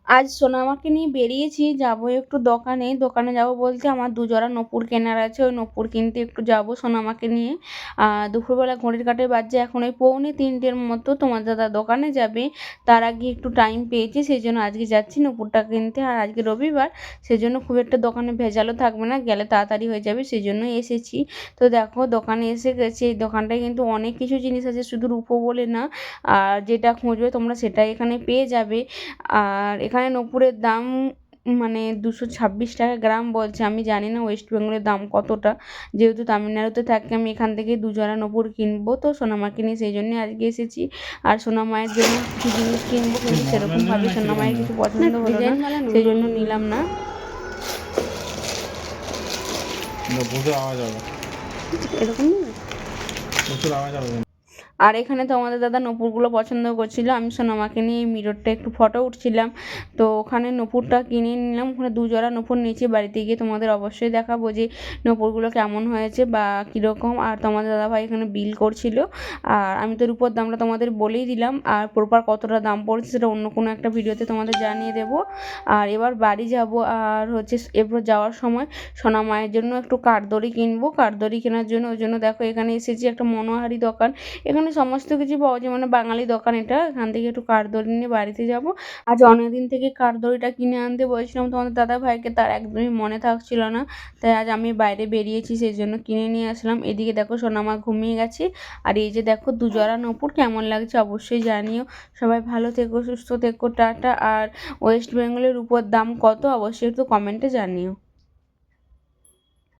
আজ সোনামাকে নিয়ে বেরিয়েছি, যাবো একটু দোকানে যাব বলতে আমার 2 জোড়া নূপুর কেনার আছে, ওই নূপুর কিনতে একটু যাব সোনামাকে নিয়ে। দুপুরবেলা ঘড়ির কাঁটায় বাজছে এখন ওই 2:45-র মতো। তোমার দাদা দোকানে যাবে, তার আগে একটু টাইম পেয়েছি, সেই জন্য আজকে যাচ্ছি নূপুরটা কিনতে। আর আজকে রবিবার, সেজন্য খুব একটা দোকানে ভেজালও থাকবে না, গেলে তাড়াতাড়ি হয়ে যাবে, সেই জন্যই এসেছি। তো দেখো দোকানে এসে গেছি, এই দোকানটায় কিন্তু অনেক কিছু জিনিস আছে, শুধু রূপো বলে না, আর যেটা খুঁজবে তোমরা সেটাই এখানে পেয়ে যাবে। আর এখানে নূপুরের দাম মানে 226 টাকা গ্রাম বলছে, আমি জানি না ওয়েস্ট বেঙ্গলের দাম কতটা। যেহেতু তামিলনাড়ুতে থাকি আমি, এখান থেকে 2 জোড়া নূপুর কিনবো, তো সোনামাকে নিয়ে সেই জন্যই আজকে এসেছি। আর সোনামায়ের জন্য কিছু জিনিস কিনবো, কিন্তু সেরকমভাবে সোনামায়ের কিছু পছন্দ হলো না, সেই জন্য নিলাম না। এরকম প্রচুর আওয়াজ হবে। আর এখানে তো আমাদের দাদা নূপুরগুলো পছন্দ করছিল, আমি সোনামাকে নিয়ে এই মিররটা একটু ফটো উঠছিলাম, তো ওখানে নূপুরটা কিনে নিলাম। ওখানে 2 জোড়া নূপুর নিয়েছি, বাড়িতে গিয়ে তোমাদের অবশ্যই দেখাবো যে নূপুরগুলো কেমন হয়েছে বা কীরকম। আর তোমাদের দাদাভাই এখানে বিল করছিল, আর আমি তো রূপোর দামটা তোমাদের বলেই দিলাম, আর প্রপার কতটা দাম পড়েছে সেটা অন্য কোনো একটা ভিডিওতে তোমাদের জানিয়ে দেবো। আর এবার বাড়ি যাব, আর হচ্ছে এরপর যাওয়ার সময় সোনামায়ের জন্য একটু কাঠদড়ি কিনবো, কাঠদড়ি কেনার জন্য ওই জন্য দেখো এখানে এসেছি, একটা মনোহারি দোকান, এখানে সমস্ত কিছু পাওয়া যায়, মানে বাঙালি দোকান এটা। এখান থেকে একটু কাঠদড়ি নিয়ে বাড়িতে যাব। আজ অনেকদিন থেকে কাঠদড়িটা কিনে আনতে বলছিলাম তোমাদের দাদা ভাইকে, তার একদমই মনে থাকছিল না, তাই আজ আমি বাইরে বেরিয়েছি, সেই জন্য কিনে নিয়ে আসলাম। এদিকে দেখো সোনামা ঘুমিয়ে গেছে, আর এই যে দেখো 2 জোড়া নূপুর, কেমন লাগছে অবশ্যই জানিও। সবাই ভালো থেকো, সুস্থ থেকো, টাটা। আর ওয়েস্ট বেঙ্গলের উপর দাম কত অবশ্যই একটু কমেন্টে জানিও।